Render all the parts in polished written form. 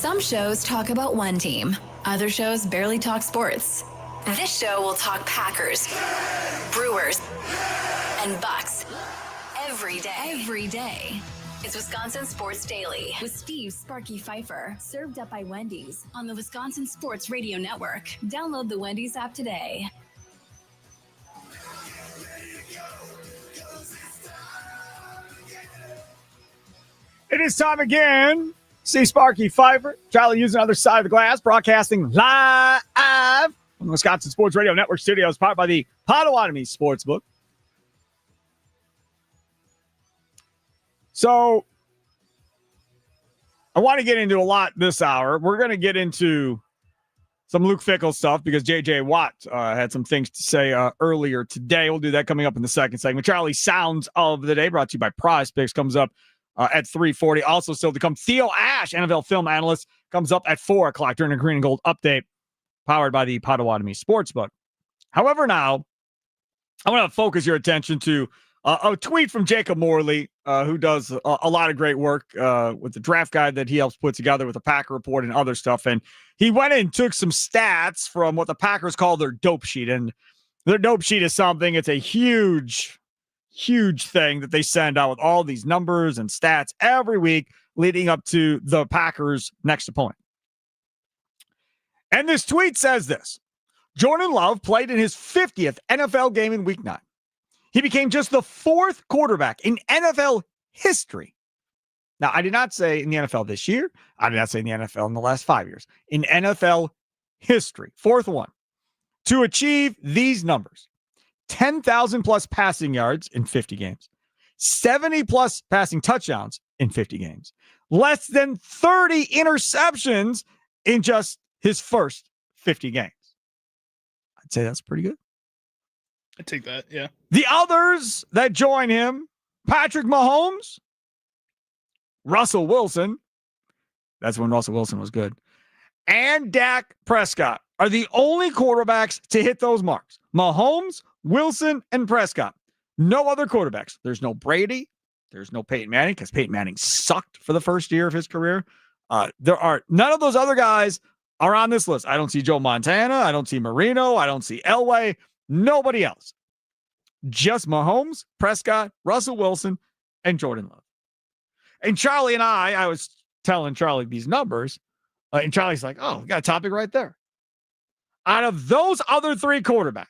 Some shows talk about one team. Other shows barely talk sports. This show will talk Packers, Brewers, and Bucks every day. It's Wisconsin Sports Daily with Steve Sparky Fifer, served up by Wendy's on the Wisconsin Sports Radio Network. Download the Wendy's app today. It is time again. See Sparky Fifer, Charlie using the other side of the glass, broadcasting live from the Wisconsin Sports Radio Network studios, powered by the Potawatomi Sportsbook. So, I want to get into a lot this hour. We're going to get into some Luke Fickell stuff because J.J. Watt had some things to say earlier today. We'll do that coming up in the second segment. Charlie Sounds of the Day, brought to you by Prize Picks, comes up at 3:40. Also still to come, Theo Ash, NFL film analyst, comes up at 4 o'clock during a Green and Gold update, powered by the Potawatomi Sportsbook. However, now, I want to focus your attention to a tweet from Jacob Morley, who does a lot of great work with the draft guide that he helps put together with the Packer Report and other stuff. And he went in and took some stats from what the Packers call their dope sheet. And their dope sheet is something, it's a huge thing that they send out with all these numbers and stats every week leading up to the Packers' next opponent. And this tweet says this: Jordan Love played in his 50th NFL game in Week 9. He became just the 4th quarterback in NFL history. Now, I did not say in the NFL this year. I did not say in the NFL in the last 5 years. In NFL history, 4th one, to achieve these numbers: 10,000 plus passing yards in 50 games, 70 plus passing touchdowns in 50 games, less than 30 interceptions in just his first 50 games. I'd say that's pretty good. I take that, yeah. The others that join him: Patrick Mahomes, Russell Wilson, that's when Russell Wilson was good, and Dak Prescott are the only quarterbacks to hit those marks. Mahomes, Wilson, and Prescott. No other quarterbacks. There's no Brady. There's no Peyton Manning, because Peyton Manning sucked for the first year of his career. There are none of those other guys are on this list. I don't see Joe Montana. I don't see Marino. I don't see Elway. Nobody else. Just Mahomes, Prescott, Russell Wilson, and Jordan Love. And Charlie and I was telling Charlie these numbers, and Charlie's like, oh, we got a topic right there. Out of those other 3 quarterbacks,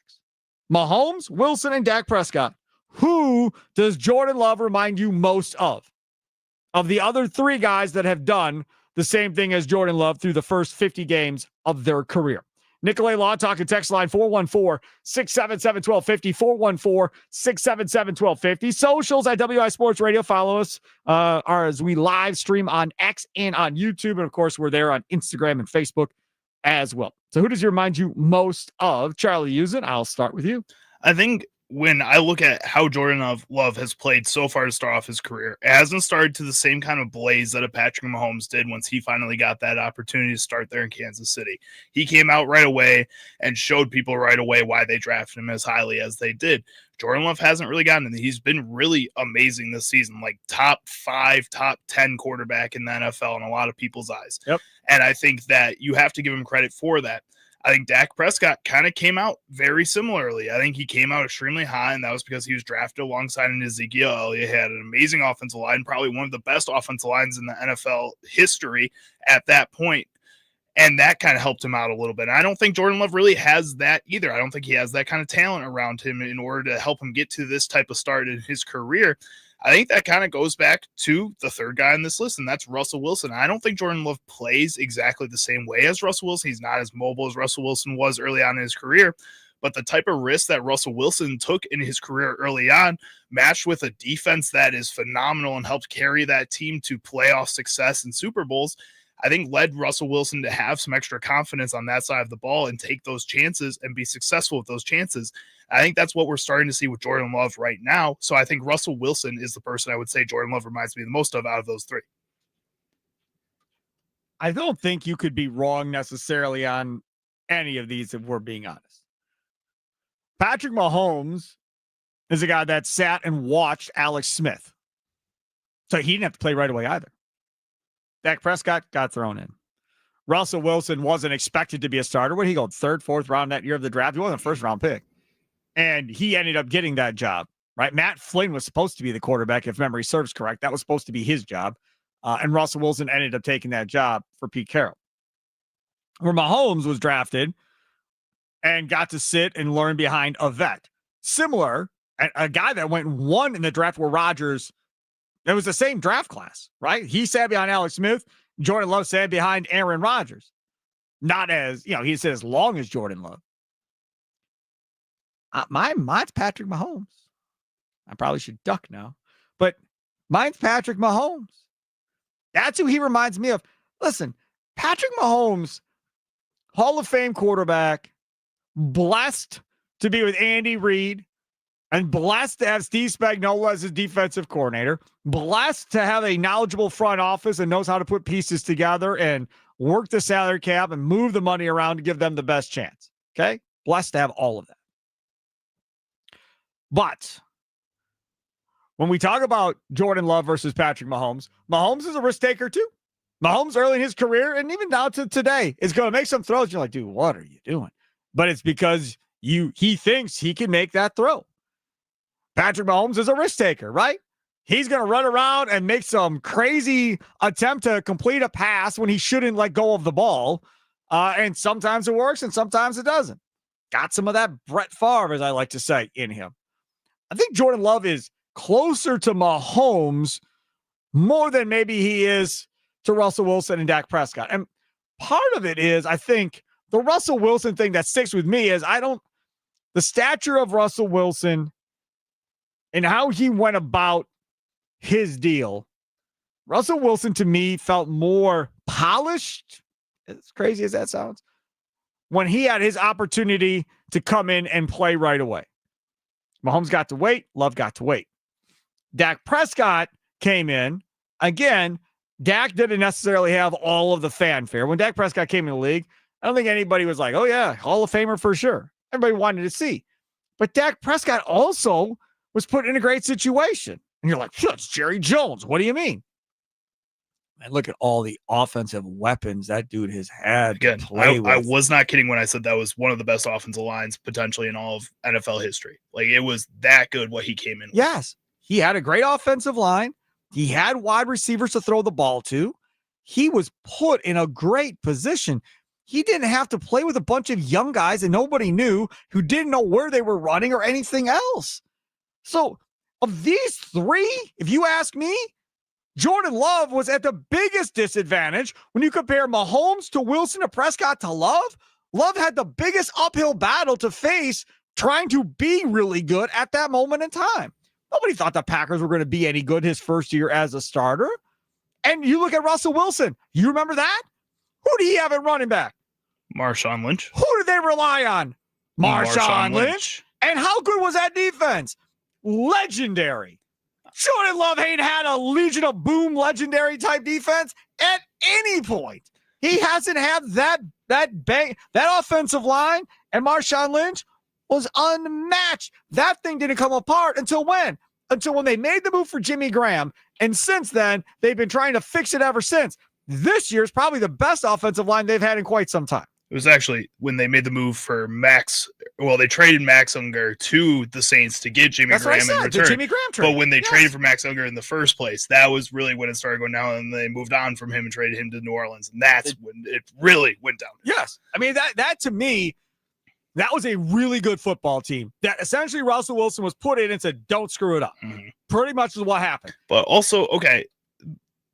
Mahomes, Wilson, and Dak Prescott, who does Jordan Love remind you most of? Of the other 3 guys that have done the same thing as Jordan Love through the first 50 games of their career. Nicolay Law Talk and text line 414-677-1250, 414-677-1250. Socials at WI Sports Radio. Follow us as we live stream on X and on YouTube. And, of course, we're there on Instagram and Facebook as well. So who does he remind you most of? Charlie Usen, I'll start with you. I think when I look at how Jordan Love has played so far to start off his career, it hasn't started to the same kind of blaze that a Patrick Mahomes did once he finally got that opportunity to start there in Kansas City. He came out right away and showed people right away why they drafted him as highly as they did. Jordan Love hasn't really gotten it. He's been really amazing this season, like top 5, top 10 quarterback in the NFL in a lot of people's eyes. Yep. And I think that you have to give him credit for that. I think Dak Prescott kind of came out very similarly. I think he came out extremely high, and that was because he was drafted alongside an Ezekiel Elliott. He had an amazing offensive line, probably one of the best offensive lines in the NFL history at that point, and that kind of helped him out a little bit. And I don't think Jordan Love really has that either. I don't think he has that kind of talent around him in order to help him get to this type of start in his career. I think that kind of goes back to the 3rd guy on this list, and that's Russell Wilson. I don't think Jordan Love plays exactly the same way as Russell Wilson. He's not as mobile as Russell Wilson was early on in his career, but the type of risk that Russell Wilson took in his career early on, matched with a defense that is phenomenal and helped carry that team to playoff success and Super Bowls, I think led Russell Wilson to have some extra confidence on that side of the ball and take those chances and be successful with those chances. I think that's what we're starting to see with Jordan Love right now. So I think Russell Wilson is the person I would say Jordan Love reminds me the most of out of those 3. I don't think you could be wrong necessarily on any of these if we're being honest. Patrick Mahomes is a guy that sat and watched Alex Smith. So he didn't have to play right away either. Dak Prescott got thrown in. Russell Wilson wasn't expected to be a starter. What did he go, third, fourth round that year of the draft? He wasn't a first round pick. And he ended up getting that job, right? Matt Flynn was supposed to be the quarterback, if memory serves correct. That was supposed to be his job. And Russell Wilson ended up taking that job for Pete Carroll. Where Mahomes was drafted and got to sit and learn behind a vet. Similar, a guy that went 1 in the draft where Rodgers, it was the same draft class, right? He sat behind Alex Smith. Jordan Love sat behind Aaron Rodgers. Not as, he said as long as Jordan Love. Mine's Patrick Mahomes. I probably should duck now. But mine's Patrick Mahomes. That's who he reminds me of. Listen, Patrick Mahomes, Hall of Fame quarterback, blessed to be with Andy Reid, and blessed to have Steve Spagnuolo as his defensive coordinator, blessed to have a knowledgeable front office and knows how to put pieces together and work the salary cap and move the money around to give them the best chance. Okay? Blessed to have all of that. But when we talk about Jordan Love versus Patrick Mahomes, Mahomes is a risk taker too. Mahomes early in his career and even now to today is going to make some throws. You're like, dude, what are you doing? But it's because he thinks he can make that throw. Patrick Mahomes is a risk taker, right? He's going to run around and make some crazy attempt to complete a pass when he shouldn't let go of the ball. And sometimes it works and sometimes it doesn't. Got some of that Brett Favre, as I like to say, in him. I think Jordan Love is closer to Mahomes more than maybe he is to Russell Wilson and Dak Prescott. And part of it is, I think, the Russell Wilson thing that sticks with me is the stature of Russell Wilson and how he went about his deal. Russell Wilson, to me, felt more polished, as crazy as that sounds, when he had his opportunity to come in and play right away. Mahomes got to wait. Love got to wait. Dak Prescott came in. Again, Dak didn't necessarily have all of the fanfare. When Dak Prescott came in the league, I don't think anybody was like, oh, yeah, Hall of Famer for sure. Everybody wanted to see. But Dak Prescott also was put in a great situation. And you're like, it's Jerry Jones. What do you mean? And look at all the offensive weapons that dude has had. Again, to play with. I was not kidding when I said that was one of the best offensive lines potentially in all of NFL history. Like, it was that good what he came in with. Yes. He had a great offensive line. He had wide receivers to throw the ball to. He was put in a great position. He didn't have to play with a bunch of young guys that nobody knew, who didn't know where they were running or anything else. So of these three, if you ask me, Jordan Love was at the biggest disadvantage when you compare Mahomes to Wilson to Prescott to Love. Love had the biggest uphill battle to face trying to be really good at that moment in time. Nobody thought the Packers were going to be any good his first year as a starter. And you look at Russell Wilson. You remember that? Who did he have at running back? Marshawn Lynch. Who did they rely on? Marshawn Lynch. And how good was that defense? Legendary. Jordan Love ain't had a Legion of Boom legendary type defense at any point. He hasn't had that offensive line, and Marshawn Lynch was unmatched. That thing didn't come apart until when? Until when they made the move for Jimmy Graham. And since then, they've been trying to fix it ever since. This year is probably the best offensive line they've had in quite some time. It was actually when they made the move for Max. Well, they traded Max Unger to the Saints to get Jimmy Graham in return. Jimmy Graham trade. But when they traded for Max Unger in the first place, that was really when it started going down, and they moved on from him and traded him to New Orleans. And that's when it really went down. Yes. I mean, that to me, that was a really good football team that essentially Russell Wilson was put in and said, don't screw it up. Mm-hmm. Pretty much is what happened. But also, okay.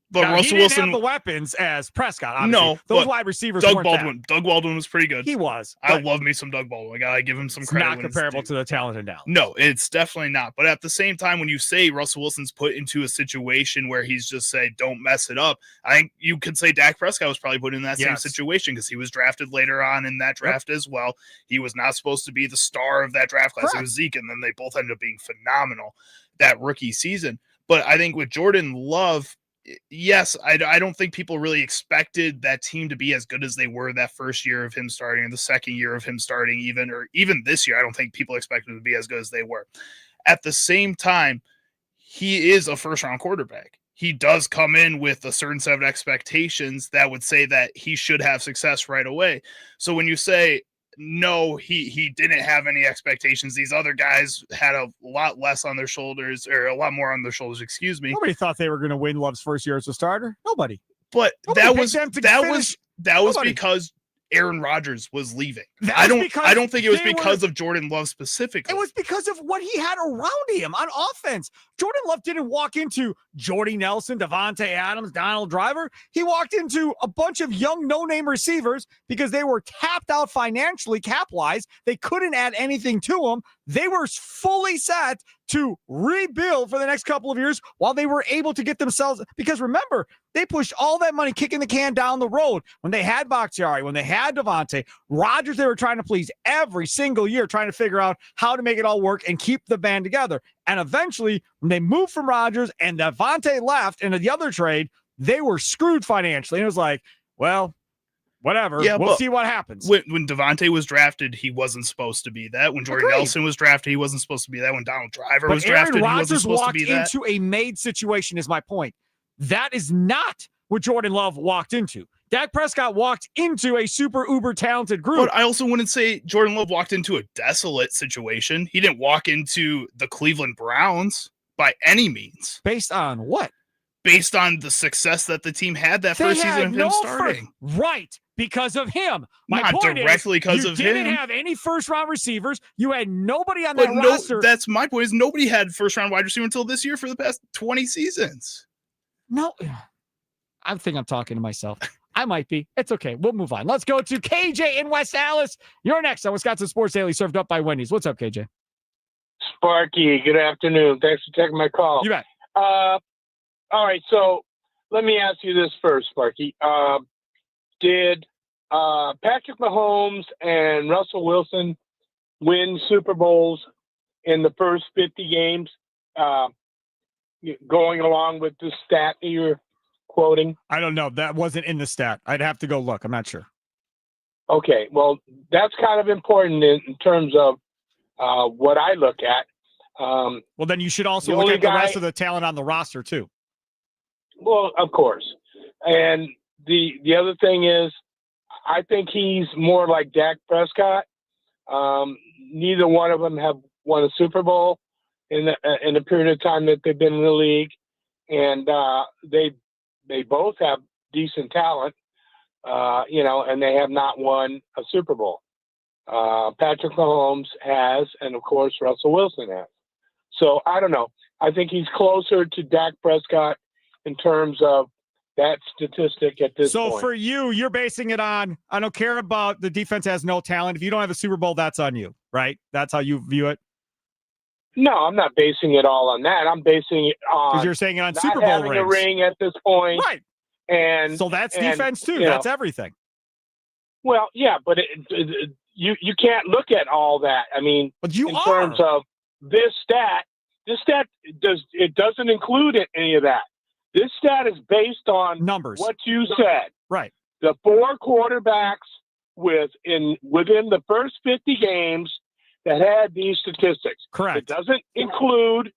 But now, Russell he didn't Wilson have the weapons as Prescott. Obviously. No, those wide receivers. Doug Baldwin was pretty good. He was. I love me some Doug Baldwin. I gotta give him some credit. Not comparable to the talent in Dallas. No, it's definitely not. But at the same time, when you say Russell Wilson's put into a situation where he's just say, "Don't mess it up," I think you could say Dak Prescott was probably put in that same situation because he was drafted later on in that draft as well. He was not supposed to be the star of that draft class. Correct. It was Zeke, and then they both ended up being phenomenal that rookie season. But I think with Jordan Love. Yes, I don't think people really expected that team to be as good as they were that first year of him starting, or the second year of him starting, even this year. I don't think people expected him to be as good as they were. At the same time, he is a first-round quarterback. he does come in with a certain set of expectations that would say that he should have success right away. So when you say, no, he didn't have any expectations, these other guys had a lot less on their shoulders, or a lot more on their shoulders, excuse me. Nobody thought they were going to win Love's first year as a starter. Nobody. But Nobody that picked was them to that finish. was because Aaron Rodgers was leaving. That I was don't think it was they because of Jordan Love specifically. It was because of what he had around him on offense. Jordan Love didn't walk into Jordy Nelson, Devontae Adams, Donald Driver. He walked into a bunch of young no-name receivers because they were tapped out financially, cap-wise. They couldn't add anything to them. They were fully set to rebuild for the next couple of years while they were able to get themselves, because remember, they pushed all that money kicking the can down the road when they had Bakhtiari, when they had Devontae. Rodgers, they were trying to please every single year, trying to figure out how to make it all work and keep the band together. And eventually, when they moved from Rodgers and Devontae left into the other trade, they were screwed financially. And it was like, well, whatever. Yeah, we'll see what happens. When Devontae was drafted, he wasn't supposed to be that. When Jordy Nelson was drafted, he wasn't supposed to be that. When Donald Driver was drafted, he wasn't supposed to be that. Rodgers walked into a made situation is my point. That is not what Jordan Love walked into. Dak Prescott walked into a super uber talented group. But I also wouldn't say Jordan Love walked into a desolate situation. He didn't walk into the Cleveland Browns by any means. Based on what? Based on the success that the team had that first season of him starting. Right. Because of him. Not directly because of him. You didn't have any first-round receivers. You had nobody on that roster. That's my point. Is nobody had first-round wide receiver until this year for the past 20 seasons. No. I think I'm talking to myself. I might be. It's okay. We'll move on. Let's go to KJ in West Allis. You're next on Wisconsin Sports Daily, served up by Wendy's. What's up, KJ? Sparky, good afternoon. Thanks for taking my call. You bet. All right, so let me ask you this first, Sparky. Did Patrick Mahomes and Russell Wilson win Super Bowls in the first 50 games, going along with the stat that you're quoting? I don't know. That wasn't in the stat. I'd have to go look. I'm not sure. Okay, well, that's kind of important in terms of what I look at. Well, then you should also look at the rest of the talent on the roster, too. Well, of course. And the other thing is, I think he's more like Dak Prescott. Neither one of them have won a Super Bowl in the period of time that they've been in the league, and they both have decent talent, and they have not won a Super Bowl. Patrick Mahomes has, and of course Russell Wilson has. So I don't know. I think he's closer to Dak Prescott in terms of that statistic at this point. So for you, you're basing it on, I don't care about the defense has no talent. If you don't have a Super Bowl, that's on you, right? That's how you view it? No, I'm not basing it all on that. I'm basing it on, because you're saying it on not Super Bowl having rings. A ring at this point. Right. And so that's defense too. That's everything. Well, yeah, but you can't look at all that. I mean, but terms of this stat doesn't include any of that. This stat is based on numbers. What you said. Right. The 4 quarterbacks within the first 50 games that had these statistics. Correct. It doesn't include,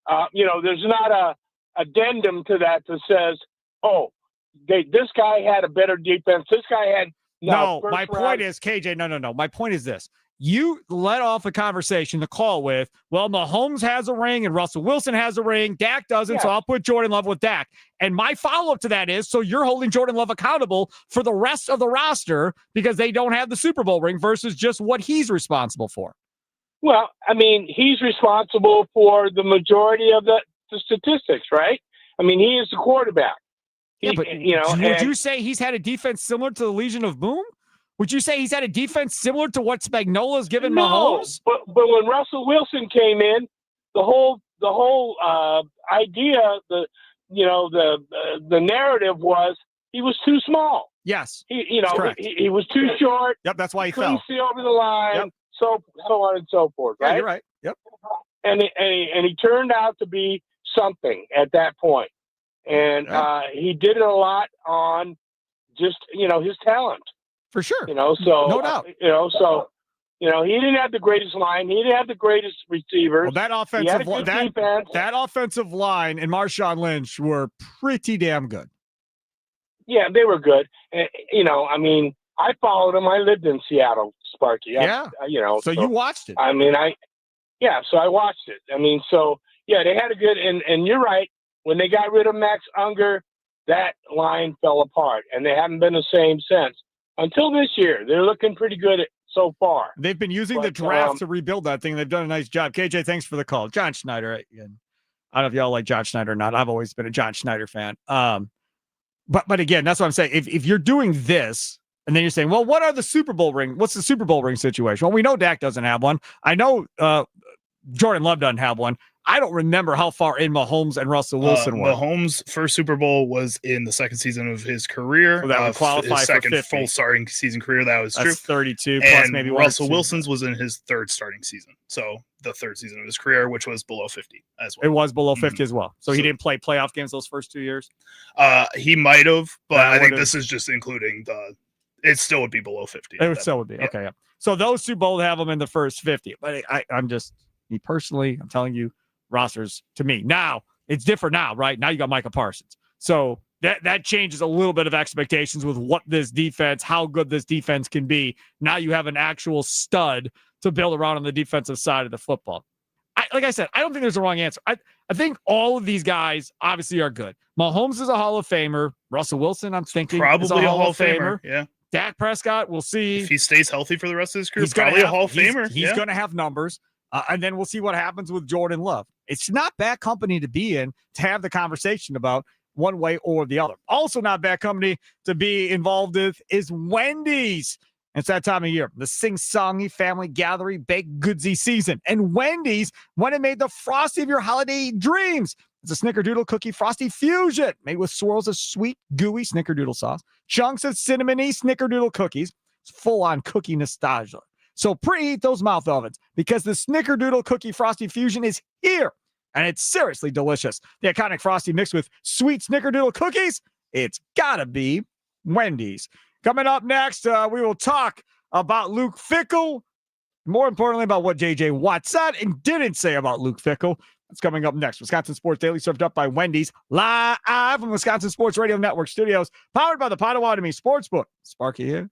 there's not a addendum to that says, this guy had a better defense. This guy had my point is, KJ, no. My point is this. You let off a conversation, the call with, well, Mahomes has a ring and Russell Wilson has a ring. Dak doesn't, so I'll put Jordan Love with Dak. And my follow-up to that is, so you're holding Jordan Love accountable for the rest of the roster because they don't have the Super Bowl ring versus just what he's responsible for. Well, I mean, he's responsible for the majority of the statistics, right? I mean, he is the quarterback. But would you say he's had a defense similar to the Legion of Boom? Would you say he's had a defense similar to what Spagnuolo's given Mahomes? But when Russell Wilson came in, the whole idea, the narrative was he was too small. Yes, he was too short. Yep, that's why he couldn't fell. see over the line. Yep. So on and so forth. Right? Yeah, you're right. Yep. And he turned out to be something at that point. And he did it a lot on just his talent. For sure. So no doubt. You know, he didn't have the greatest line. He didn't have the greatest receivers. Well, that He had offensive a good defense. that offensive line and Marshawn Lynch were pretty damn good. Yeah, they were good. And, you know, I mean, I followed him. I lived in Seattle, Sparky. Yeah. You know, So you watched it. I mean, so I watched it. I mean, so yeah, they had a good, and you're right. When they got rid of Max Unger, that line fell apart, and they haven't been the same since until this year. They're looking pretty good so far. They've been using the draft to rebuild that thing. They've done a nice job. KJ, thanks for the call. John Schneider. Again, I don't know if y'all like John Schneider or not. I've always been a John Schneider fan. But again, that's what I'm saying. If you're doing this, and then you're saying, well, what are the Super Bowl ring? What's the Super Bowl ring situation? Well, we know Dak doesn't have one. I know Jordan Love doesn't have one. I don't remember how far in Mahomes and Russell Wilson were. Mahomes' first Super Bowl was in the second season of his career. So that would qualify his for second 50. full starting season career. That was That's true. 32 and plus maybe Russell Wilson's was in his third starting season. So the third season of his career, which was below 50 as well. It was below 50 as well. So he didn't play playoff games those first 2 years? He might have, but I think would've- this is just including it still would be below 50. It still would be. Yeah. Okay. Yeah. So those two both have them in the first 50. But I'm just, me personally, I'm telling you, rosters to me. Now, it's different now, right? Now you got Micah Parsons. So that changes a little bit of expectations with what this defense, how good this defense can be. Now you have an actual stud to build around on the defensive side of the football. Like I said, I don't think there's a wrong answer. I think all of these guys obviously are good. Mahomes is a Hall of Famer. Russell Wilson, I'm thinking, probably is a Hall of Famer. Yeah. Dak Prescott, we'll see. If he stays healthy for the rest of his career, He's probably a Hall of Famer. He's going to have numbers. And then we'll see what happens with Jordan Love. It's not bad company to be in to have the conversation about one way or the other. Also not bad company to be involved with is Wendy's. It's that time of year, the sing-songy family gathering baked goodsy season. And Wendy's went and made the Frosty of your holiday dreams. It's a snickerdoodle cookie frosty fusion made with swirls of sweet, gooey snickerdoodle sauce, chunks of cinnamony snickerdoodle cookies. It's full-on cookie nostalgia. So preheat those mouth ovens because the snickerdoodle cookie frosty fusion is here. And it's seriously delicious. The iconic frosty mixed with sweet snickerdoodle cookies. It's gotta be Wendy's. Coming up next, we will talk about Luke Fickell. More importantly, about what J.J. Watt said and didn't say about Luke Fickell. That's coming up next. Wisconsin Sports Daily, served up by Wendy's, live from Wisconsin Sports Radio Network studios, powered by the Potawatomi Sportsbook. Sparky here.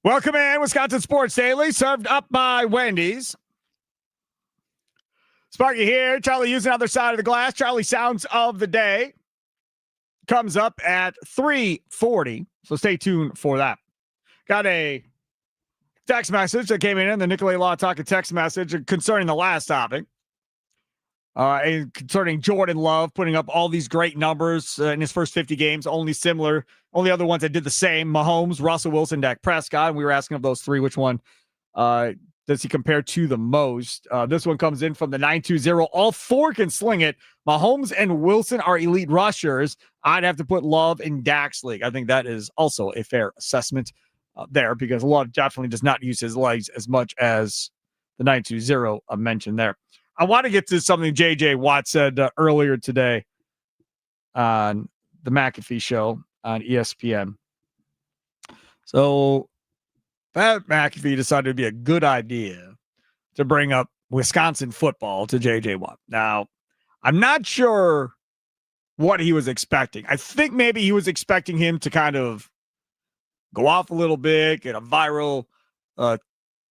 Welcome in, Wisconsin Sports Daily, served up by Wendy's. Sparky here. Charlie using the other side of the glass. Charlie sounds of the day comes up at 3:40, so stay tuned for that. Got a text message that came in the Nicolay Law Talk text message concerning the last topic. And concerning Jordan Love putting up all these great numbers in his first 50 games, only other ones that did the same: Mahomes, Russell Wilson, Dak Prescott. And we were asking of those three, which one does he compare to the most? This one comes in from the 920. All four can sling it. Mahomes and Wilson are elite rushers. I'd have to put Love in Dak's league. I think that is also a fair assessment there, because Love definitely does not use his legs as much as the 920 mentioned there. I want to get to something J.J. Watt said earlier today on the McAfee show on ESPN. So Pat McAfee decided it'd be a good idea to bring up Wisconsin football to J.J. Watt. Now, I'm not sure what he was expecting. I think maybe he was expecting him to kind of go off a little bit, get a viral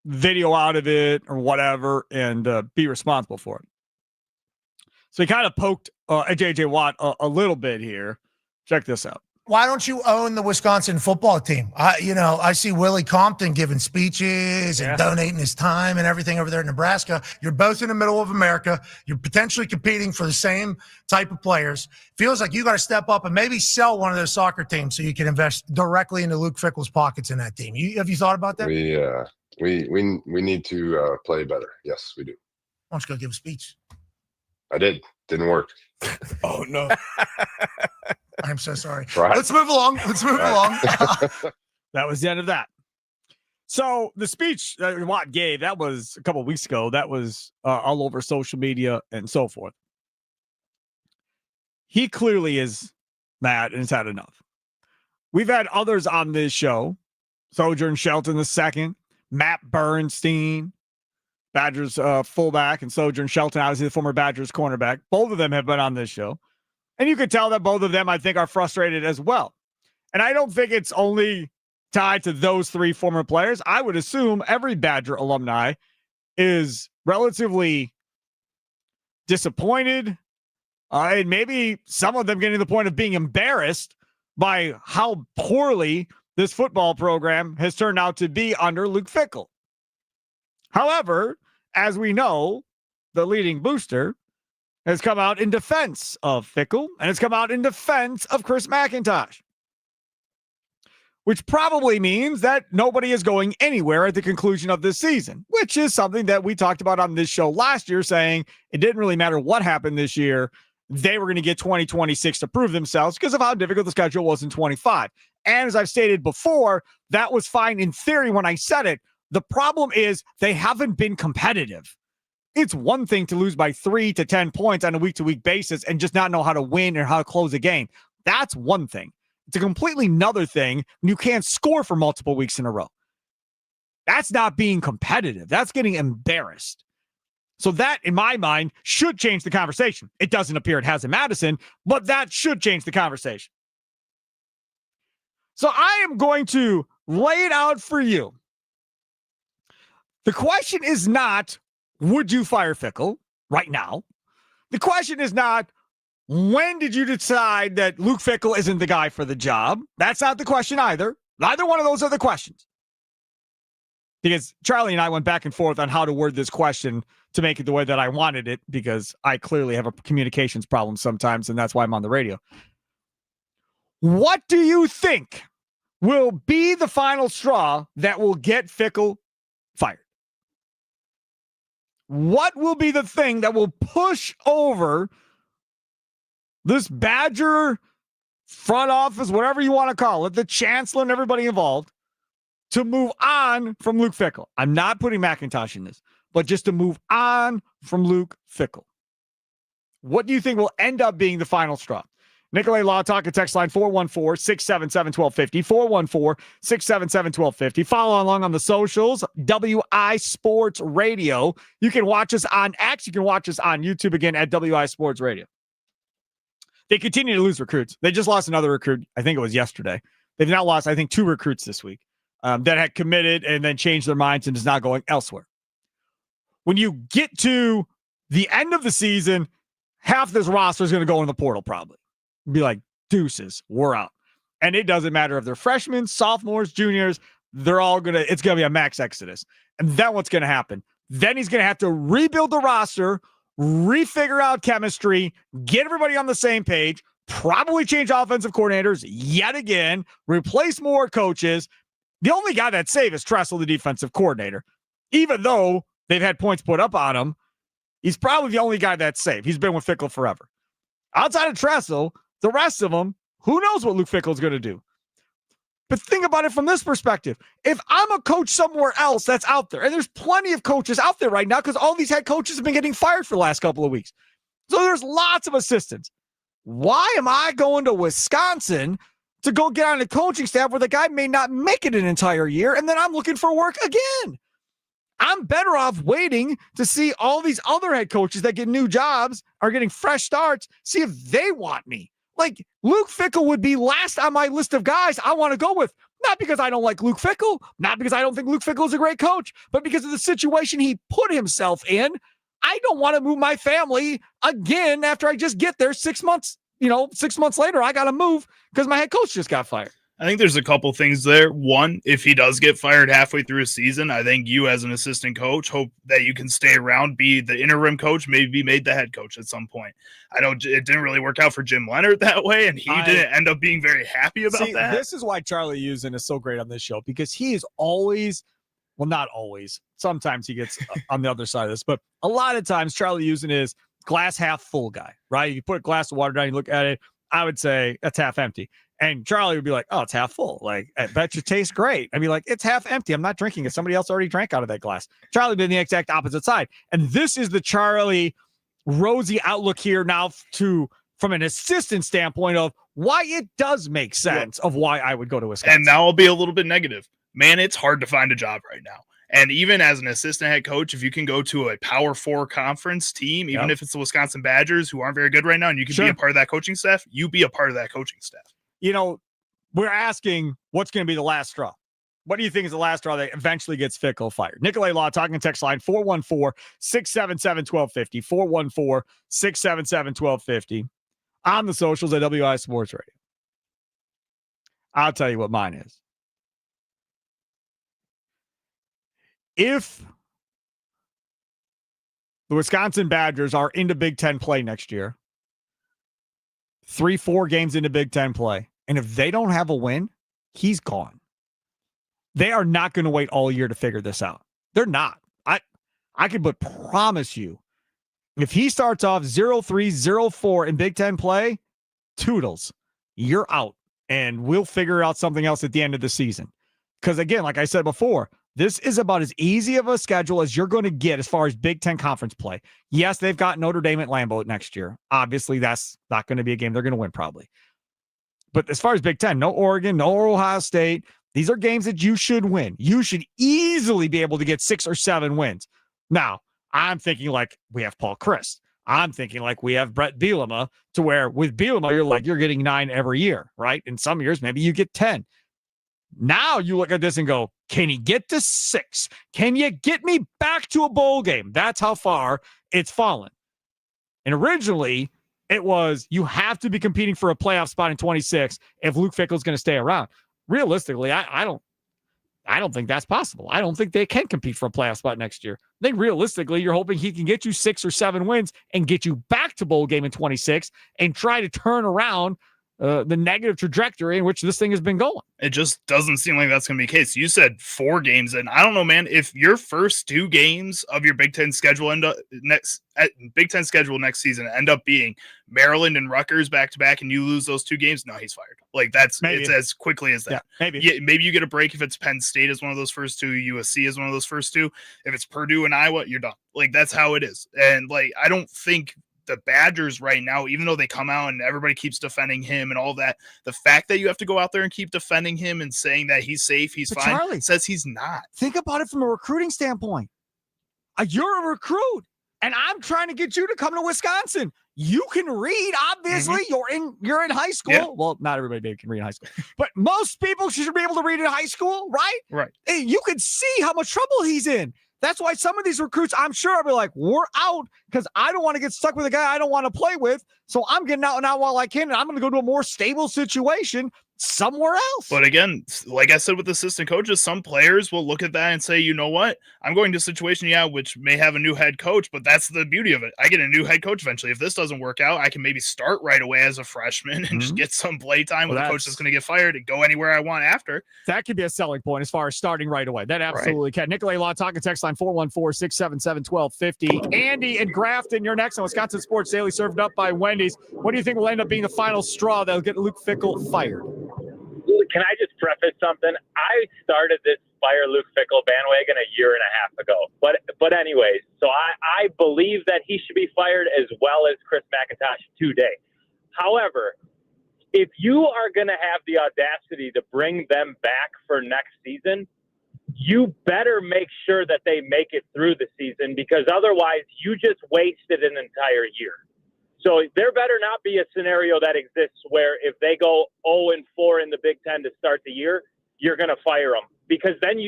video out of it or whatever, and be responsible for it. So he kind of poked at J.J. Watt a little bit here. Check this out. Why don't you own the Wisconsin football team? I see Willie Compton giving speeches and donating his time and everything over there in Nebraska. You're both in the middle of America. You're potentially competing for the same type of players. Feels like you got to step up and maybe sell one of those soccer teams so you can invest directly into Luke Fickell's pockets in that team. Have you thought about that? We need to play better. Yes, we do. Why don't you go give a speech? I did. Didn't work. Oh, no. I'm so sorry. Right. Let's move along. That was the end of that. So the speech that Watt gave, that was a couple of weeks ago. That was all over social media and so forth. He clearly is mad and has had enough. We've had others on this show. Sojourn Shelton II, Matt Bernstein, Badgers fullback, and Sojourn Shelton, obviously the former Badgers cornerback. Both of them have been on this show. And you could tell that both of them, I think, are frustrated as well. And I don't think it's only tied to those three former players. I would assume every Badger alumni is relatively disappointed. And maybe some of them getting to the point of being embarrassed by how poorly this football program has turned out to be under Luke Fickell. However, as we know, the leading booster has come out in defense of Fickell, and it's come out in defense of Chris McIntosh, which probably means that nobody is going anywhere at the conclusion of this season, which is something that we talked about on this show last year, saying it didn't really matter what happened this year. They were going to get 2026 to prove themselves because of how difficult the schedule was in 25. And as I've stated before, that was fine in theory when I said it. The problem is they haven't been competitive. It's one thing to lose by 3 to 10 points on a week-to-week basis and just not know how to win or how to close a game. That's one thing. It's a completely another thing when you can't score for multiple weeks in a row. That's not being competitive. That's getting embarrassed. So that, in my mind, should change the conversation. It doesn't appear it has in Madison, but that should change the conversation. So I am going to lay it out for you. The question is not, would you fire Fickell right now? The question is not, when did you decide that Luke Fickell isn't the guy for the job? That's not the question either. Neither one of those are the questions. Because Charlie and I went back and forth on how to word this question to make it the way that I wanted it, because I clearly have a communications problem sometimes, and that's why I'm on the radio. What do you think will be the final straw that will get Fickell fired? What will be the thing that will push over this Badger front office, whatever you want to call it, the chancellor and everybody involved, to move on from Luke Fickell? I'm not putting McIntosh in this, but just to move on from Luke Fickell. What do you think will end up being the final straw? Nicolay Law Talk at text line 414-677-1250, 414-677-1250. Follow along on the socials, WI Sports Radio. You can watch us on X. You can watch us on YouTube again at WI Sports Radio. They continue to lose recruits. They just lost another recruit. I think it was yesterday. They've now lost, I think, 2 recruits this week. that had committed and then changed their minds and is now going elsewhere. When you get to the end of the season, half this roster is going to go in the portal probably. Be like, deuces, we're out. And it doesn't matter if they're freshmen, sophomores, juniors, it's going to be a max exodus. And then what's going to happen? Then he's going to have to rebuild the roster, refigure out chemistry, get everybody on the same page, probably change offensive coordinators yet again, replace more coaches. The only guy that's safe is Tressel, the defensive coordinator. Even though they've had points put up on him, he's probably the only guy that's safe. He's been with Fickell forever. Outside of Tressel, the rest of them, who knows what Luke Fickell's going to do? But think about it from this perspective. If I'm a coach somewhere else that's out there, and there's plenty of coaches out there right now because all these head coaches have been getting fired for the last couple of weeks. So there's lots of assistants. Why am I going to Wisconsin to go get on a coaching staff where the guy may not make it an entire year, and then I'm looking for work again? I'm better off waiting to see all these other head coaches that get new jobs are getting fresh starts, see if they want me. Like, Luke Fickell would be last on my list of guys I want to go with. Not because I don't like Luke Fickell, not because I don't think Luke Fickell is a great coach, but because of the situation he put himself in. I don't want to move my family again after I just get there 6 months. 6 months later, I got to move because my head coach just got fired. I think there's a couple things there. One, if he does get fired halfway through a season, I think you as an assistant coach hope that you can stay around, be the interim coach, maybe be made the head coach at some point. I know it didn't really work out for Jim Leonard that way, and he didn't end up being very happy about that. This is why Charlie Usen is so great on this show, because he is always, well, not always. Sometimes he gets on the other side of this, but a lot of times Charlie Usen is glass half full guy, right? You put a glass of water down, you look at it, I would say that's half empty. And Charlie would be like, oh, it's half full. Like, I bet you tastes great. I'd be like, it's half empty. I'm not drinking it. Somebody else already drank out of that glass. Charlie did the exact opposite side. And this is the Charlie rosy outlook here now from an assistant standpoint of why it does make sense of why I would go to Wisconsin. And now I'll be a little bit negative. Man, it's hard to find a job right now. And even as an assistant head coach, if you can go to a Power 4 conference team, even if it's the Wisconsin Badgers, who aren't very good right now, and you can be a part of that coaching staff, you be a part of that coaching staff. We're asking what's going to be the last straw. What do you think is the last straw that eventually gets Fickell fired? Nikolai Law talking text line 414-677-1250, 414-677-1250 on the socials at WI Sports Radio. I'll tell you what mine is. If the Wisconsin Badgers are into Big Ten play next year, 3-4 games into Big Ten play, and if they don't have a win, he's gone. They are not going to wait all year to figure this out. They're not. I could but promise you, if he starts off 0-3, 0-4 in Big Ten play, toodles, you're out, and we'll figure out something else at the end of the season. Because again, like I said before, this is about as easy of a schedule as you're going to get as far as Big Ten conference play. Yes, they've got Notre Dame at Lambeau next year. Obviously, that's not going to be a game they're going to win probably. But as far as Big Ten, no Oregon, no Ohio State. These are games that you should win. You should easily be able to get 6 or 7 wins. Now, I'm thinking like we have Paul Chryst. I'm thinking like we have Brett Bielema, to where with Bielema, you're getting 9 every year, right? In some years, maybe you get 10. Now you look at this and go, can he get to 6? Can you get me back to a bowl game? That's how far it's fallen. And originally, it was you have to be competing for a playoff spot in 26 if Luke Fickell's going to stay around. Realistically, I don't think that's possible. I don't think they can compete for a playoff spot next year. I think realistically, you're hoping he can get you 6 or 7 wins and get you back to bowl game in 26 and try to turn around the negative trajectory in which this thing has been going. It just doesn't seem like that's going to be the case. You said 4 games, and I don't know, man, if your first 2 games of your Big Ten schedule next season end up being Maryland and Rutgers back-to-back, and you lose those 2 games, no, he's fired. Like, it's as quickly as that. Yeah, maybe. Yeah, maybe you get a break if it's Penn State as one of those first 2, USC as one of those first 2. If it's Purdue and Iowa, you're done. Like, that's how it is. And, like, I don't think the Badgers right now, even though they come out and everybody keeps defending him and all that, the fact that you have to go out there and keep defending him and saying that he's safe, he's fine, Charlie, says he's not. Think about it from a recruiting standpoint. You're a recruit, and I'm trying to get you to come to Wisconsin. You can read, obviously. You're in high school. Yeah. Well, not everybody can read in high school, but most people should be able to read in high school, right? Right. Hey, you can see how much trouble he's in. That's why some of these recruits, I'm sure, will be like, we're out because I don't want to get stuck with a guy I don't want to play with. So I'm getting out now while I can, and I'm going to go to a more stable situation somewhere else. But again, like I said with assistant coaches, some players will look at that and say, you know what? I'm going to a situation, which may have a new head coach, but that's the beauty of it. I get a new head coach eventually. If this doesn't work out, I can maybe start right away as a freshman and just get some play time with a coach that's going to get fired and go anywhere I want after. That could be a selling point as far as starting right away. That absolutely can. Nikolai Law talking text line 414-677-1250. Andy and Grafton, you're next on Wisconsin Sports Daily, served up by Wendy's. What do you think will end up being the final straw that'll get Luke Fickell fired? Can I just preface something? I started this fire Luke Fickell bandwagon a year and a half ago. But anyways, so I believe that he should be fired as well as Chris McIntosh today. However, if you are going to have the audacity to bring them back for next season, you better make sure that they make it through the season, because otherwise you just wasted an entire year. So there better not be a scenario that exists where if they go 0-4 in the Big Ten to start the year, you're going to fire them. Because then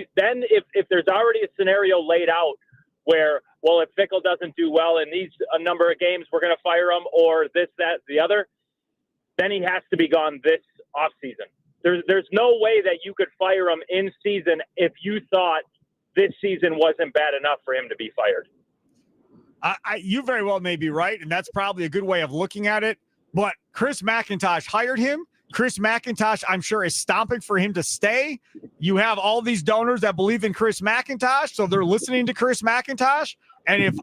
if there's already a scenario laid out where, well, if Fickell doesn't do well in a number of games, we're going to fire him, or this, that, the other, then he has to be gone this offseason. There's no way that you could fire him in season if you thought this season wasn't bad enough for him to be fired. You very well may be right, and that's probably a good way of looking at it. But Chris McIntosh hired him. Chris McIntosh, I'm sure, is stomping for him to stay. You have all these donors that believe in Chris McIntosh, so they're listening to Chris McIntosh. And if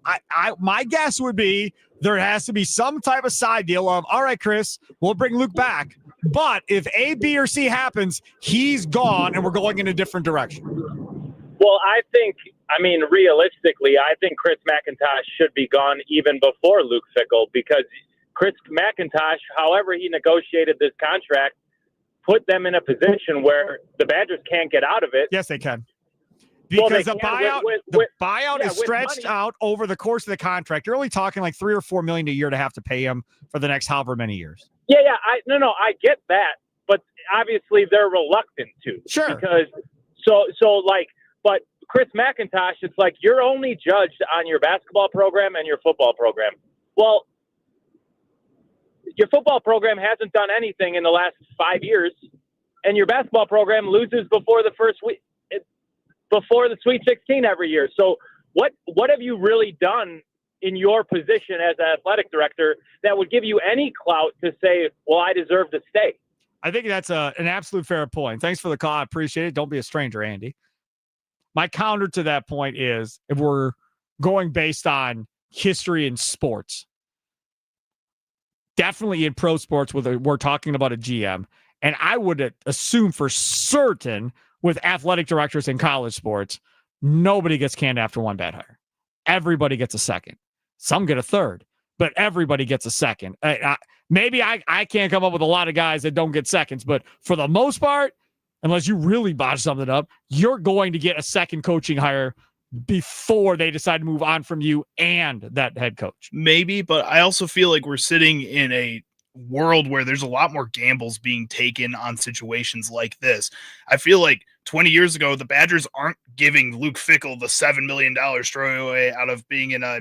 my guess would be there has to be some type of side deal of, all right, Chris, we'll bring Luke back. But if A, B, or C happens, he's gone, and we're going in a different direction. Well, realistically, I think Chris McIntosh should be gone even before Luke Fickell, because Chris McIntosh, however he negotiated this contract, put them in a position where the Badgers can't get out of it. Yes, they can. Because the buyout is stretched money out over the course of the contract. You're only talking like $3 or $4 million a year to have to pay him for the next however many years. Yeah. I get that, but obviously they're reluctant to. Sure. Because but Chris McIntosh, it's like you're only judged on your basketball program and your football program. Well, your football program hasn't done anything in the last 5 years, and your basketball program loses before the Sweet 16 every year. So what have you really done in your position as an athletic director that would give you any clout to say, well, I deserve to stay? I think that's an absolute fair point. Thanks for the call. I appreciate it. Don't be a stranger, Andy. My counter to that point is, if we're going based on history in sports, definitely in pro sports, we're talking about a GM, and I would assume for certain with athletic directors in college sports, nobody gets canned after one bad hire. Everybody gets a second. Some get a third, but everybody gets a second. Maybe I can't come up with a lot of guys that don't get seconds, but for the most part, unless you really botch something up, you're going to get a second coaching hire before they decide to move on from you and that head coach. Maybe, but I also feel like we're sitting in a world where there's a lot more gambles being taken on situations like this. I feel like 20 years ago, the Badgers aren't giving Luke Fickell the $7 million throwaway out of being in a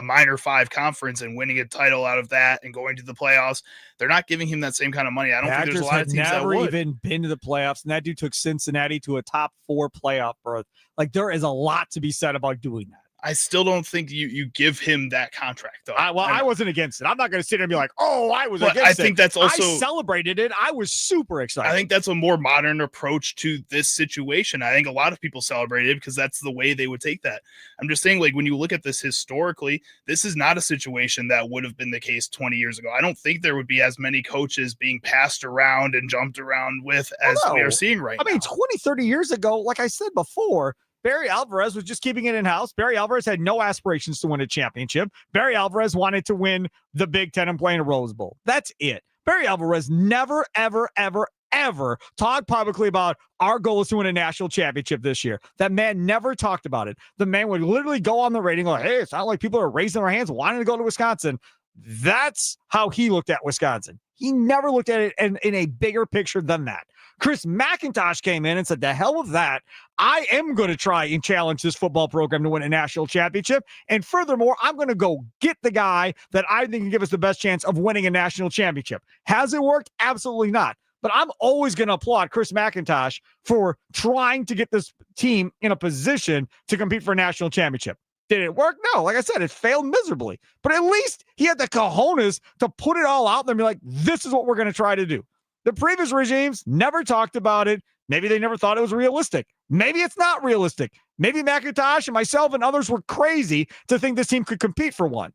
minor 5 conference and winning a title out of that and going to the playoffs. They're not giving him that same kind of money. I don't think there's a lot of teams that would. Never even been to the playoffs, and that dude took Cincinnati to a top 4 playoff berth. Like, there is a lot to be said about doing that. I still don't think you give him that contract, though. I wasn't against it. I'm not going to sit here and be like, oh, I was against it. I think that's also... I celebrated it. I was super excited. I think that's a more modern approach to this situation. I think a lot of people celebrated it because that's the way they would take that. I'm just saying, like, when you look at this historically, this is not a situation that would have been the case 20 years ago. I don't think there would be as many coaches being passed around and jumped around with as we are seeing right now. I mean, 20, 30 years ago, like I said before, Barry Alvarez was just keeping it in-house. Barry Alvarez had no aspirations to win a championship. Barry Alvarez wanted to win the Big Ten and play in a Rose Bowl. That's it. Barry Alvarez never, ever, ever, ever talked publicly about our goal is to win a national championship this year. That man never talked about it. The man would literally go on the radio and go, hey, it's not like people are raising their hands wanting to go to Wisconsin. That's how he looked at Wisconsin. He never looked at it in a bigger picture than that. Chris McIntosh came in and said, the hell with that. I am going to try and challenge this football program to win a national championship. And furthermore, I'm going to go get the guy that I think can give us the best chance of winning a national championship. Has it worked? Absolutely not. But I'm always going to applaud Chris McIntosh for trying to get this team in a position to compete for a national championship. Did it work? No. Like I said, it failed miserably. But at least he had the cojones to put it all out there and be like, this is what we're going to try to do. The previous regimes never talked about it. Maybe they never thought it was realistic. Maybe it's not realistic. Maybe McIntosh and myself and others were crazy to think this team could compete for one.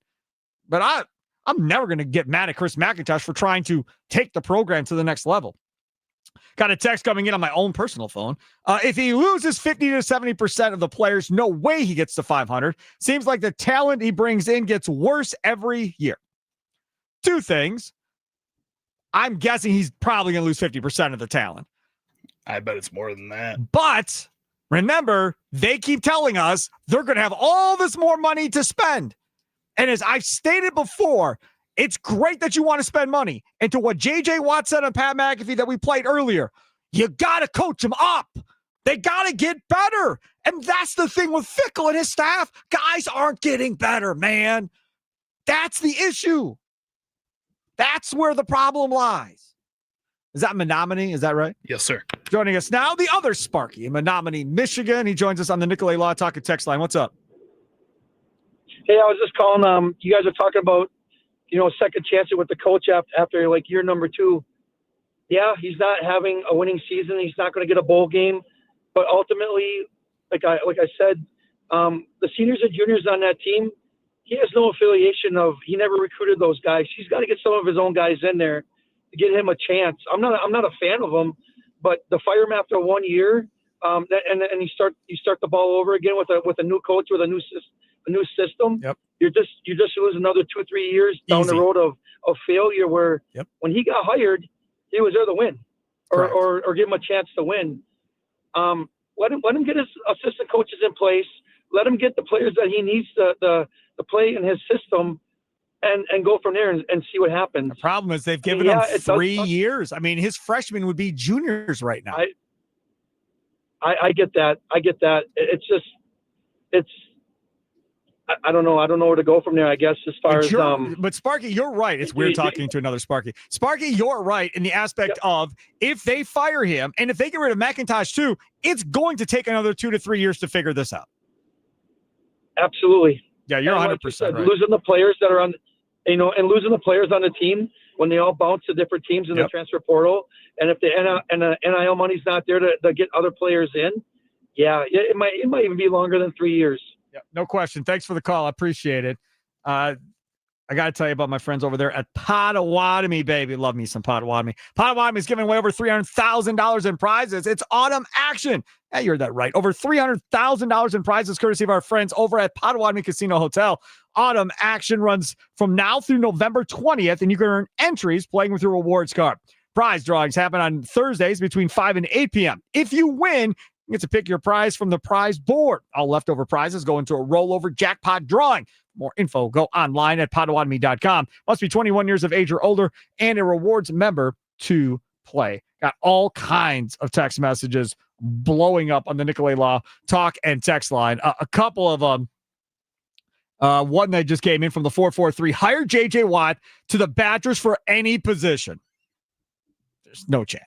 But I'm never going to get mad at Chris McIntosh for trying to take the program to the next level. Got a text coming in on my own personal phone. If he loses 50 to 70% of the players, no way he gets to 500. Seems like the talent he brings in gets worse every year. Two things. I'm guessing he's probably going to lose 50% of the talent. I bet it's more than that. But remember, they keep telling us they're going to have all this more money to spend. And as I've stated before, it's great that you want to spend money. And to what J.J. Watt said on Pat McAfee that we played earlier, you got to coach them up. They got to get better. And that's the thing with Fickle and his staff. Guys aren't getting better, man. That's the issue. That's where the problem lies. Is that Menominee? Is that right? Yes, sir. Joining us now, the other Sparky in Menominee, Michigan. He joins us on the Nicolay Law Talk and Text line. What's up? Hey, I was just calling. You guys are talking about, second chances with the coach after like year number 2. Yeah, he's not having a winning season. He's not going to get a bowl game. But ultimately, like I said, the seniors and juniors on that team, he has no affiliation of. He never recruited those guys. He's got to get some of his own guys in there to get him a chance. I'm not a fan of him, but to fire him after 1 year, and you start the ball over again with a new coach with a new system. Yep. You just lose another 2-3 years down the road of failure. Where when he got hired, he was there to win, or give him a chance to win. Let him get his assistant coaches in place. Let him get the players that he needs to play in his system, and go from there and see what happens. The problem is they've given him 3 years. I mean, his freshmen would be juniors right now. I get that. I don't know. I don't know where to go from there, I guess, as far as but Sparky, you're right. It's weird talking to another Sparky. Sparky, you're right in the aspect of if they fire him and if they get rid of McIntosh too, it's going to take another 2 to 3 years to figure this out. Absolutely. Yeah, you're 100% right. Losing the players that are on, and losing the players on the team when they all bounce to different teams in the transfer portal, and if the NIL money's not there to get other players in, it might even be longer than 3 years. Yeah, no question. Thanks for the call. I appreciate it. I got to tell you about my friends over there at Potawatomi, baby. Love me some Potawatomi. Potawatomi is giving away over $300,000 in prizes. It's autumn action. Yeah, you heard that right. Over $300,000 in prizes courtesy of our friends over at Potawatomi Casino Hotel. Autumn action runs from now through November 20th, and you can earn entries playing with your rewards card. Prize drawings happen on Thursdays between 5 and 8 p.m. If you win, you get to pick your prize from the prize board. All leftover prizes go into a rollover jackpot drawing. More info, go online at Potawatomi.com. Must be 21 years of age or older and a rewards member to play. Got all kinds of text messages blowing up on the Nicolay Law Talk and Text line. A couple of them. One that just came in from the 443. Hire J.J. Watt to the Badgers for any position. There's no chance.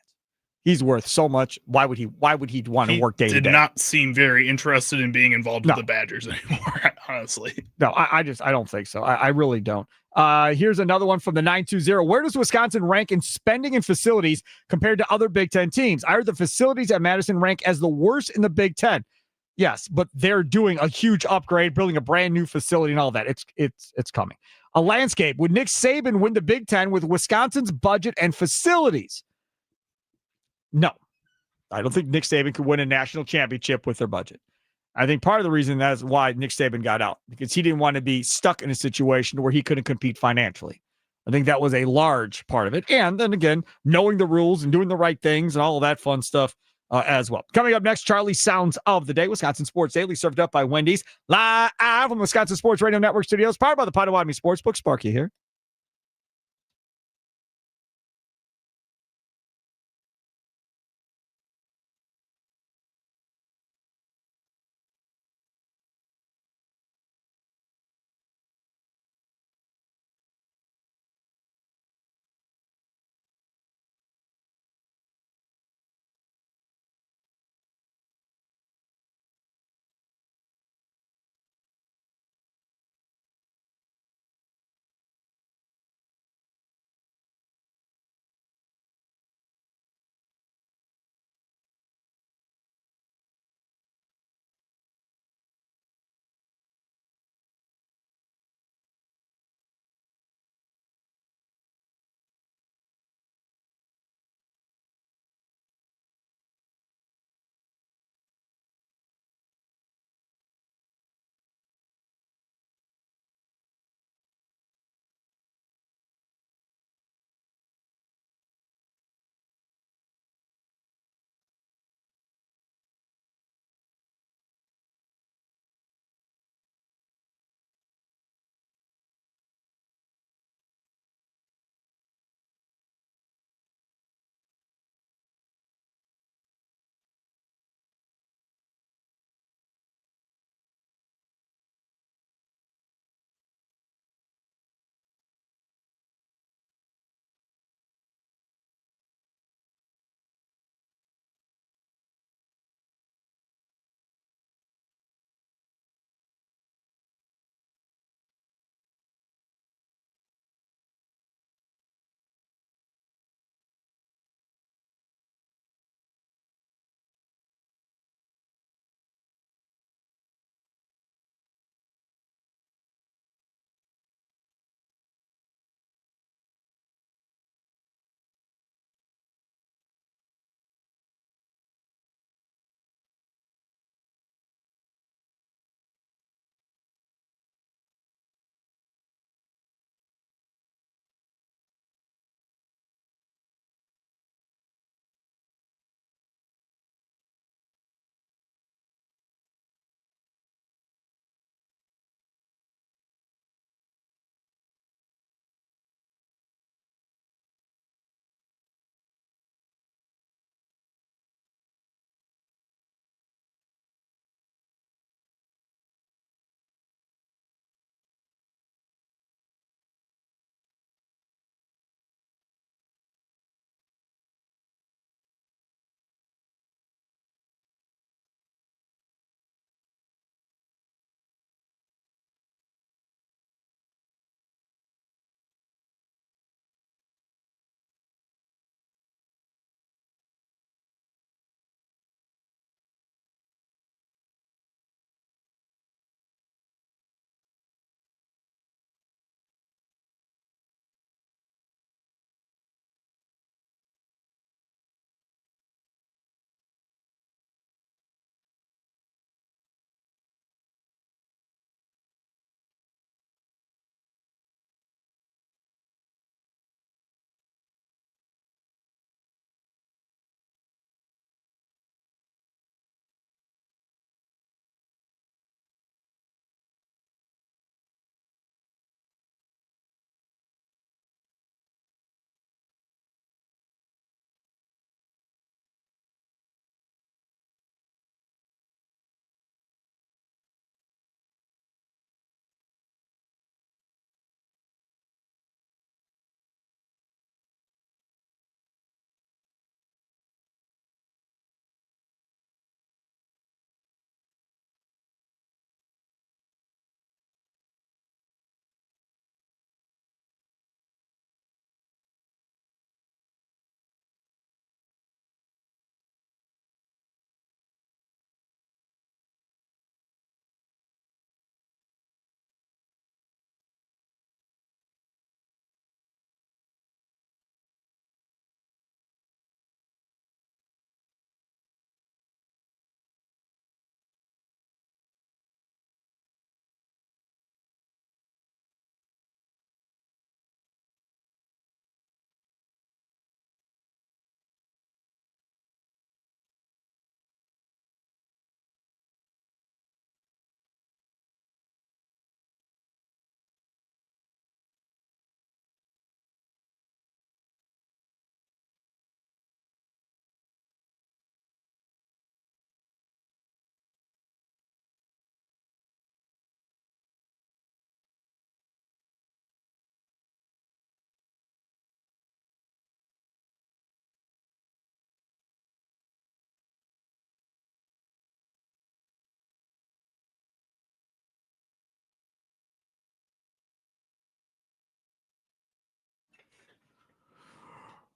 He's worth so much. Why would he want to work day to day? Did not seem very interested in being involved with the Badgers anymore, honestly. No, I don't think so. I really don't. Here's another one from the 920. Where does Wisconsin rank in spending and facilities compared to other Big Ten teams? I heard the facilities at Madison rank as the worst in the Big Ten. Yes, but they're doing a huge upgrade, building a brand new facility and all that. It's coming. A landscape. Would Nick Saban win the Big Ten with Wisconsin's budget and facilities? No, I don't think Nick Saban could win a national championship with their budget. I think part of the reason that's why Nick Saban got out, because he didn't want to be stuck in a situation where he couldn't compete financially. I think that was a large part of it. And then again, knowing the rules and doing the right things and all of that fun stuff as well. Coming up next, Charlie Sounds of the Day, Wisconsin Sports Daily, served up by Wendy's, live from Wisconsin Sports Radio Network studios, powered by the Potawatomi Sportsbook. Sparky here.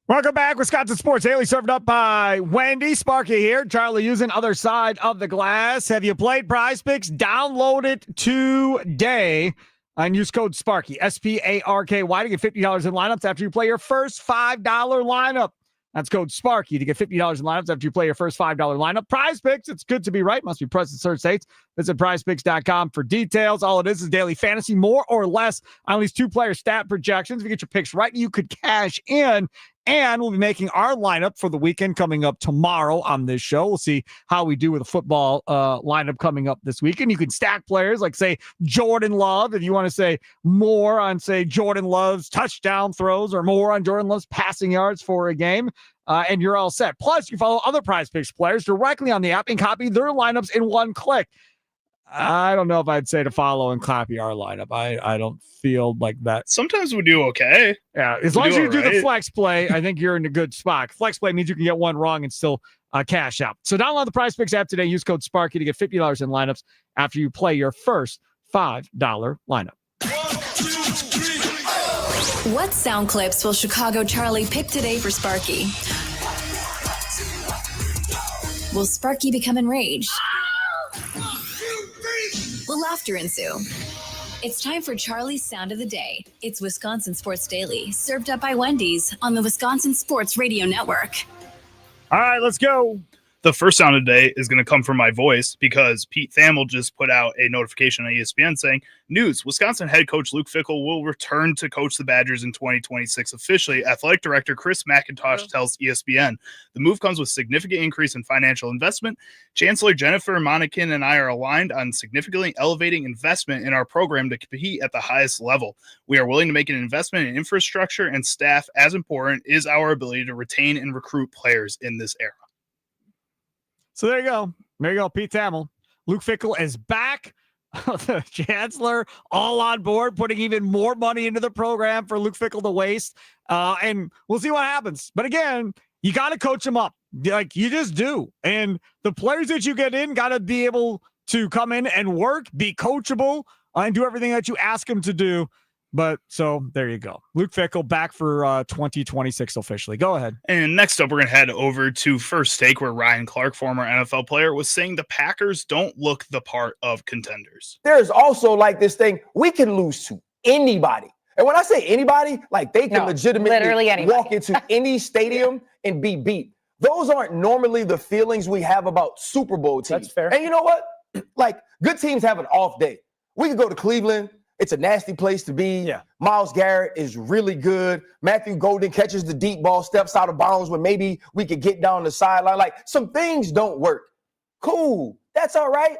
Welcome back. Wisconsin Sports Daily served up by Wendy. Sparky here. Charlie using other side of the glass. Have you played Prize Picks? Download it today and use code Sparky, SPARKY, to get $50 in lineups after you play your first $5 lineup. That's code Sparky to get $50 in lineups after you play your first $5 lineup. Prize Picks, it's good to be right. Must be present in certain states. Visit prizepicks.com for details. All it is daily fantasy, more or less on at least 2-player stat projections. If you get your picks right, you could cash in. And we'll be making our lineup for the weekend coming up tomorrow on this show. We'll see how we do with a football lineup coming up this weekend. You can stack players like, say, Jordan Love, if you want to say more on, say, Jordan Love's touchdown throws or more on Jordan Love's passing yards for a game, and you're all set. Plus, you follow other Prize Picks players directly on the app and copy their lineups in one click. I don't know if I'd say to follow and copy our lineup. I don't feel like that. Sometimes we do okay. Yeah, as long as you do the flex play, I think you're in a good spot. Flex play means you can get one wrong and still cash out. So download the Prize Picks app today. Use code Sparky to get $50 in lineups after you play your first $5 lineup. 1, 2, 3. What sound clips will Chicago Charlie pick today for Sparky? Will Sparky become enraged? Will laughter ensue? It's time for Charlie's Sound of the Day. It's Wisconsin Sports Daily, served up by Wendy's on the Wisconsin Sports Radio Network. All right, let's go. The first sound of the day is going to come from my voice because Pete Thamel just put out a notification on ESPN saying, news, Wisconsin head coach Luke Fickell will return to coach the Badgers in 2026 officially. Athletic director Chris McIntosh tells ESPN. The move comes with significant increase in financial investment. Chancellor Jennifer Monacan and I are aligned on significantly elevating investment in our program to compete at the highest level. We are willing to make an investment in infrastructure and staff. As important is our ability to retain and recruit players in this era. So there you go. There you go. Pete Thamel. Luke Fickell is back. The Chancellor all on board, putting even more money into the program for Luke Fickell to waste. And we'll see what happens. But again, you got to coach them up. Like you just do. And the players that you get in got to be able to come in and work, be coachable, and do everything that you ask them to do. But so there you go. Luke Fickell back for 2026 officially. Go ahead. And next up, we're going to head over to First Take, where Ryan Clark, former NFL player, was saying the Packers don't look the part of contenders. There's also like this thing, we can lose to anybody. And when I say anybody, like they can legitimately walk into any stadium and be beat. Those aren't normally the feelings we have about Super Bowl teams. That's fair. And you know what? Like good teams have an off day. We could go to Cleveland. It's a nasty place to be. Yeah. Myles Garrett is really good. Matthew Golden catches the deep ball, steps out of bounds when maybe we could get down the sideline. Like some things don't work. Cool. That's all right.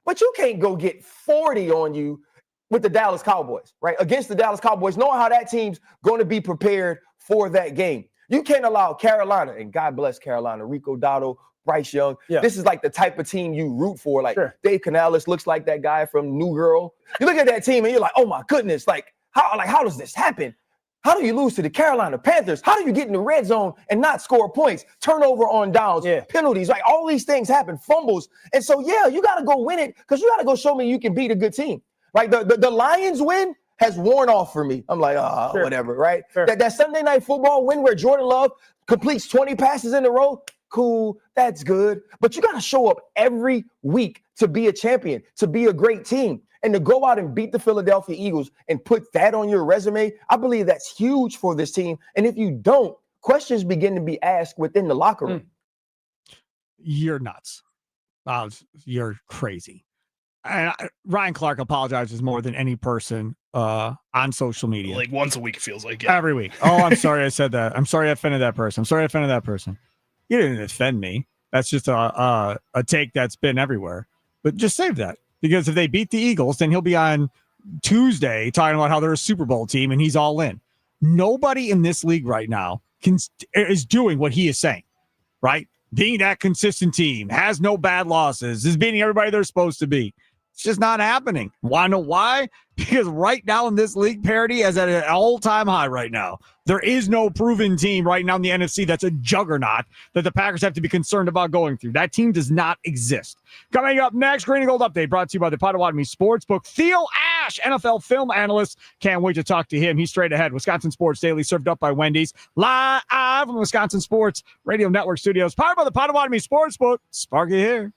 But you can't go get 40 on you with the Dallas Cowboys, right? Against the Dallas Cowboys, knowing how that team's going to be prepared for that game. You can't allow Carolina, and God bless Carolina, Rico Dotto, Bryce Young. Yeah. This is like the type of team you root for. Like Sure. Dave Canales looks like that guy from New Girl. You look at that team and you're like, oh my goodness, how does this happen? How do you lose to the Carolina Panthers? How do you get in the red zone and not score points? Turnover on downs, penalties, like all these things happen, fumbles. And so, yeah, you got to go win it because you got to go show me you can beat a good team. Like the Lions win has worn off for me. I'm like, Sure. whatever, right? Sure. That Sunday night football win where Jordan Love completes 20 passes in a row, cool, that's good. But you got to show up every week to be a champion, to be a great team, and to go out and beat the Philadelphia Eagles and put that on your resume. I believe that's huge for this team. And if you don't, questions begin to be asked within the locker room. You're nuts. You're crazy. And Ryan Clark apologizes more than any person on social media. Like once a week, it feels like. Every week. Oh, I'm sorry I said that. I'm sorry I offended that person. I'm sorry I offended that person. You didn't offend me. That's just a take that's been everywhere. But just save that. Because if they beat the Eagles, then he'll be on Tuesday talking about how they're a Super Bowl team and he's all in. Nobody in this league right now is doing what he is saying, right? Being that consistent team, has no bad losses, is beating everybody they're supposed to be. It's just not happening. Want to know why? Because right now in this league, parity is at an all-time high right now. There is no proven team right now in the NFC that's a juggernaut that the Packers have to be concerned about going through. That team does not exist. Coming up next, Green and Gold Update brought to you by the Potawatomi Sportsbook. Theo Cash, NFL film analyst. Can't wait to talk to him. He's straight ahead. Wisconsin Sports Daily, served up by Wendy's. Live from the Wisconsin Sports Radio Network studios. Powered by the Potawatomi Sportsbook. Sparky here.